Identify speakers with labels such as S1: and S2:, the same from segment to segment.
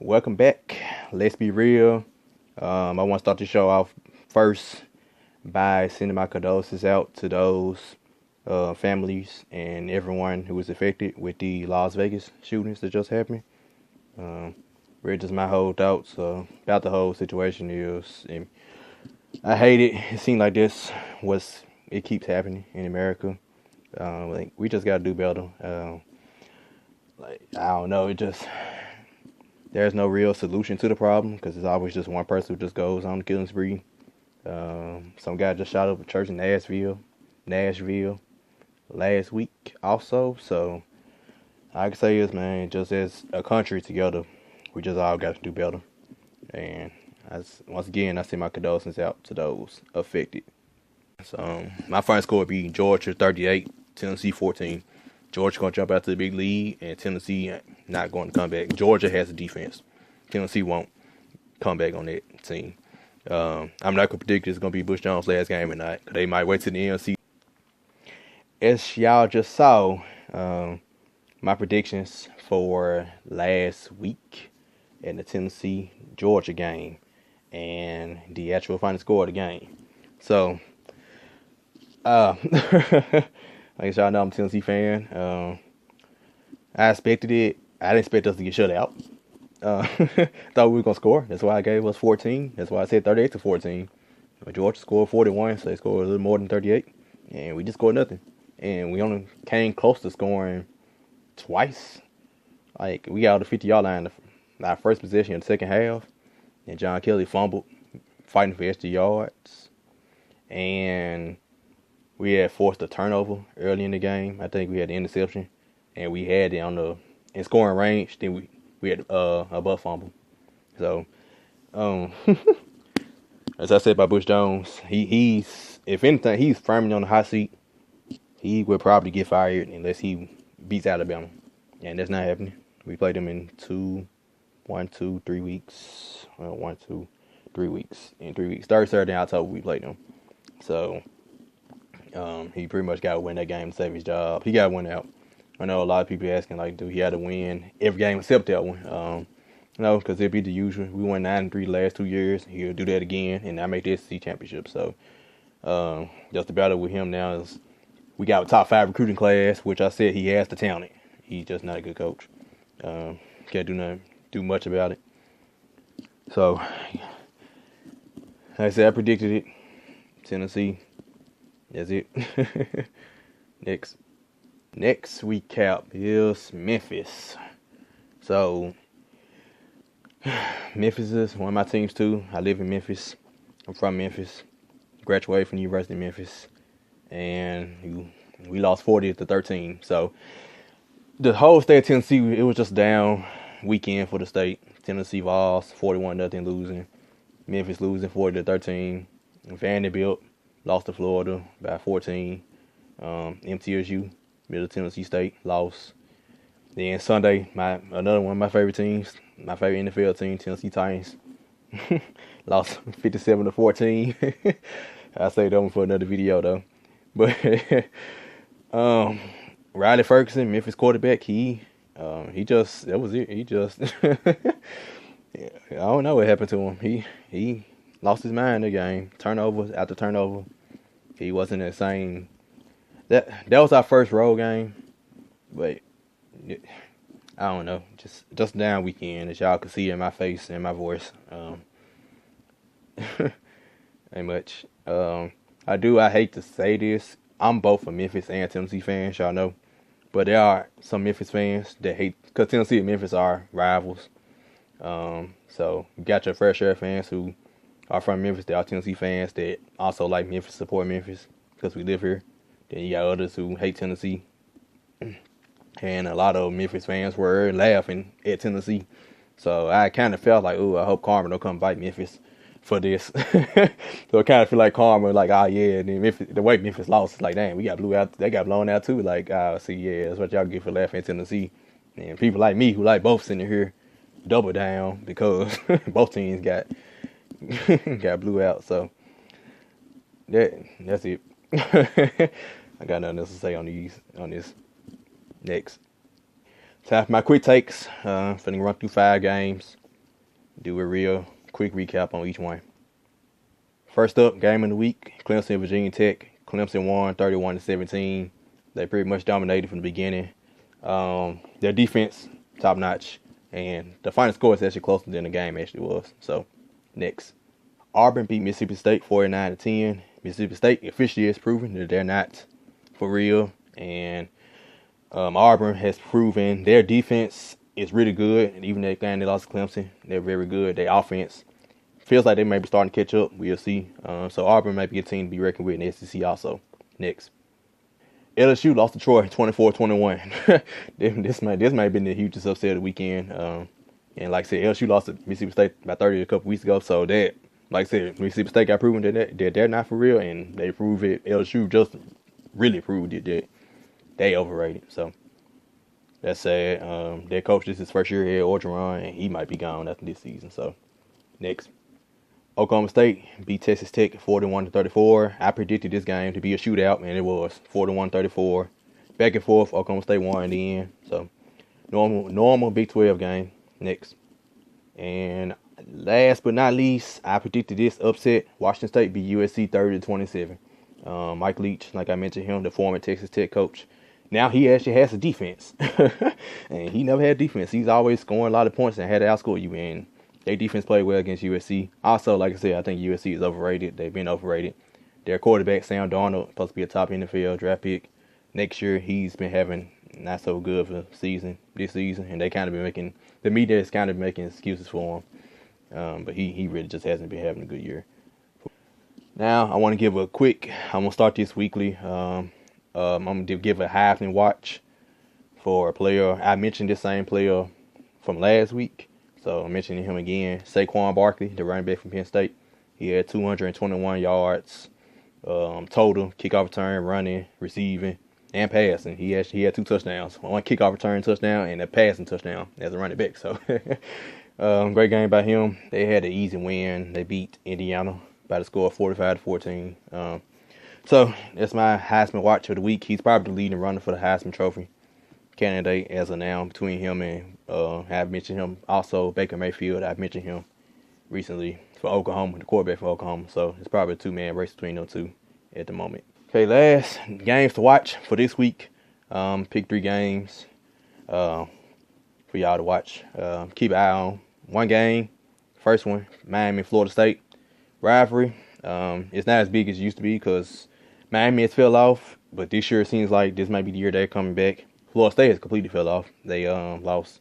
S1: Welcome back. Let's be real. I want to start the show off first by sending my condolences out to those families and everyone who was affected with the Las Vegas shootings that just happened. Really, just my whole thoughts about the whole situation is, and I hate it. It seems like it keeps happening in America. We just gotta do better. I don't know. There's no real solution to the problem because it's always just one person who just goes on the killing spree. Some guy just shot up a church in Nashville last week also. So I can say is, man, just as a country together, we just all got to do better. And once again, I send my condolences out to those affected. So my final score would be Georgia 38, Tennessee 14. Georgia going to jump out to the big league, and Tennessee not going to come back. Georgia has a defense. Tennessee won't come back on that team. I'm not going to predict it's going to be Bush Jones' last game or not, because they might wait till the NFC. As y'all just saw, my predictions for last week in the Tennessee-Georgia game and the actual final score of the game. So, like y'all know, I'm a Tennessee fan. I expected it. I didn't expect us to get shut out. Thought we were going to score. That's why I gave us 14. That's why I said 38-14. But Georgia scored 41, so they scored a little more than 38. And we just scored nothing. And we only came close to scoring twice. Like, we got out the 50-yard line our first possession in the second half. And John Kelly fumbled, fighting for extra yards. And we had forced a turnover early in the game. I think we had the interception, and we had it in scoring range. Then we had a butt fumble. So, as I said about Bush Jones, he's if anything, he's firmly on the hot seat. He would probably get fired unless he beats Alabama, and that's not happening. We played them in 3 weeks. In 3 weeks. Third Saturday in October we played them. So. He pretty much got to win that game to save his job. He got to win out. I know a lot of people asking, like, do he have to win every game except that one? No, because it'd be the usual. We won 9-3 the last 2 years. He'll do that again, and I make the SEC championship. So, just the battle with him now is we got a top 5 recruiting class, which I said he has the talent. He's just not a good coach. Can't do much about it. So, like I said, I predicted it. Tennessee. That's it. Next recap is Memphis. So, Memphis is one of my teams too. I live in Memphis. I'm from Memphis. Graduated from the University of Memphis. And we lost 40-13. So, the whole state of Tennessee, it was just down weekend for the state. Tennessee lost 41-0 losing. Memphis losing 40-13. Vanderbilt lost to Florida by 14. MTSU, Middle Tennessee State, lost. Then Sunday, another one of my favorite teams, my favorite NFL team, Tennessee Titans, lost 57-14. I'll save that one for another video though. But Riley Ferguson, Memphis quarterback, that was it. He just I don't know what happened to him. He lost his mind in the game. Turnover after turnover. He wasn't the same. That was our first road game. But I don't know. Just down weekend, as y'all can see in my face and my voice. Ain't much. I hate to say this. I'm both a Memphis and Tennessee fan, y'all know. But there are some Memphis fans that hate, because Tennessee and Memphis are rivals. So you got your fair share of fans who are from Memphis. They are Tennessee fans that also like Memphis, support Memphis because we live here. Then you got others who hate Tennessee. And a lot of Memphis fans were laughing at Tennessee. So I kind of felt like, I hope karma don't come bite Memphis for this. So I kind of feel like karma, like, and then Memphis, the way Memphis lost, it's like, damn, we got blew out. They got blown out too. Like, see, that's what y'all get for laughing at Tennessee. And people like me who like both sitting here double down because both teams got blew out. So that's it. I got nothing else to say on this. Next, time for my quick takes. Finna run through 5 games. do a real quick recap on each one. First up, game of the week, Clemson-Virginia Tech. Clemson won 31-17. They pretty much dominated from the beginning. Their defense, top notch. And the final score is actually closer than the game actually was. So, next. Auburn beat Mississippi State 49-10. Mississippi State officially has proven that they're not for real. And Auburn has proven their defense is really good. And even that game they lost to Clemson, they're very good. Their offense feels like they may be starting to catch up. We'll see. So Auburn might be a team to be reckoned with in the SEC also. Next. LSU lost to Troy 24-21. This might have been the hugest upset of the weekend. And like I said, LSU lost to Mississippi State by 30 a couple weeks ago. So that, like I said, Mississippi State got proven that they're not for real, and they proved it. LSU just really proved it that they overrated. So that's sad. Their coach, this is his first year here, Orgeron, and he might be gone after this season. So next. Oklahoma State beat Texas Tech 41-34. I predicted this game to be a shootout, and it was 41-34. Back and forth, Oklahoma State won in the end. So, normal Big 12 game. Next. And last but not least, I predicted this upset. Washington State beat USC 30-27. Mike Leach, like I mentioned him, the former Texas Tech coach. Now he actually has a defense. And he never had defense. He's always scoring a lot of points and had to outscore you in. Their defense played well against USC. Also, like I said, I think USC is overrated. They've been overrated. Their quarterback, Sam Darnold, supposed to be a top NFL draft pick next year. He's been having not so good of a season this season, and they kind of been making, the media is kind of making excuses for him. But he really just hasn't been having a good year. Now, I want to give I'm going to start this weekly. I'm going to give a Heisman watch for a player. I mentioned this same player from last week. So I'm mentioning him again. Saquon Barkley, the running back from Penn State. He had 221 yards total, kickoff return, running, receiving, and passing. He had 2 touchdowns. One kickoff return touchdown and a passing touchdown as a running back. So great game by him. They had an easy win. They beat Indiana by the score of 45-14. So that's my Heisman watch of the week. He's probably the leading runner for the Heisman Trophy candidate as of now, between him and I've mentioned him also, Baker Mayfield. I've mentioned him recently for Oklahoma, the quarterback for Oklahoma. So it's probably a 2-man race between them two at the moment. Okay, last games to watch for this week. Pick 3 games for y'all to watch. Keep an eye on one game. First one, Miami, Florida State rivalry. It's not as big as it used to be because Miami has fell off, but this year it seems like this might be the year they're coming back. Florida State has completely fell off. They lost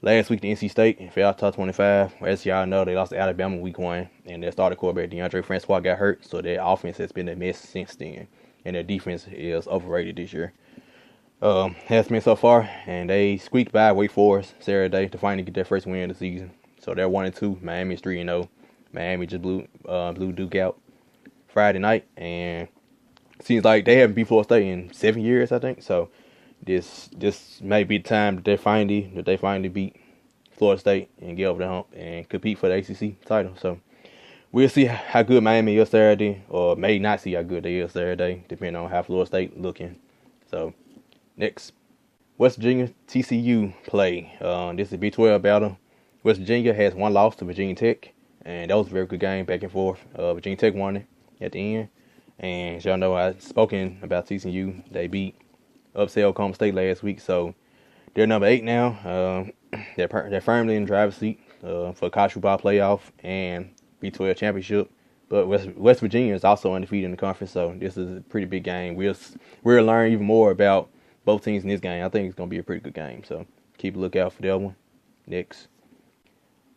S1: last week to NC State and fell out top 25. As y'all know, they lost to Alabama week 1, and their starting quarterback DeAndre Francois got hurt, so their offense has been a mess since then, and their defense is overrated this year. Has been so far, and they squeaked by Wake Forest Saturday to finally get their first win of the season. So they're 1-2. Miami is 3-0. Miami just blew Duke out Friday night, and it seems like they haven't beat Florida State in 7 years, I think. So this may be the time that they finally beat Florida State and get over the hump and compete for the ACC title. So we'll see how good Miami is Saturday, or may not see how good they is Saturday, depending on how Florida State looking. So next, West Virginia-TCU play. This is a Big 12 battle. West Virginia has 1 loss to Virginia Tech, and that was a very good game, back and forth. Virginia Tech won it at the end. And as y'all know, I've spoken about TCU. They upset Oklahoma State last week, so they're number 8 now. They're firmly in the driver's seat for college football playoff and Big 12 championship. But West Virginia is also undefeated in the conference, so this is a pretty big game. We'll learn even more about both teams in this game. I think it's going to be a pretty good game, so keep a lookout for that one. Next.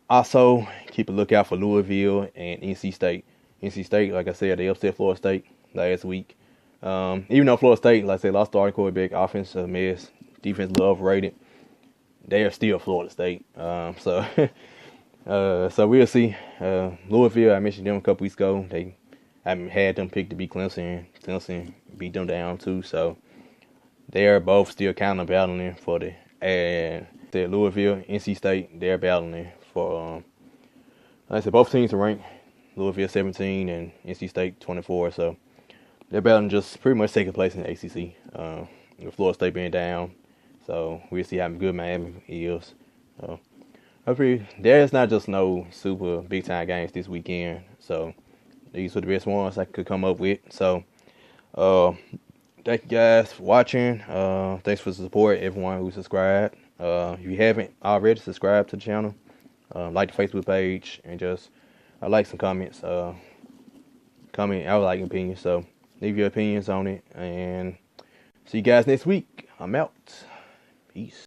S1: Also, keep a lookout for Louisville and NC State. NC State, like I said, they upset Florida State last week. Even though Florida State, like I said, lost starting quarterback, offense a mess, defense a little overrated, they are still Florida State. So we'll see. Louisville, I mentioned them a couple weeks ago. I had them picked to beat Clemson. Clemson beat them down too. So they are both still kind of battling for the Louisville, NC State. They're battling for. Like I said, both teams are ranked. Louisville 17 and NC State 24. So they're battling just pretty much second place in the ACC. With Florida State being down. So we'll see how good Miami is. There's not just no super big time games this weekend, so these were the best ones I could come up with. So, uh, thank you guys for watching. Thanks for the support, everyone who subscribed. If you haven't already, subscribe to the channel, like the Facebook page, and just I like some comments. Comment, I would like opinions, so leave your opinions on it, and see you guys next week. I'm out. Peace.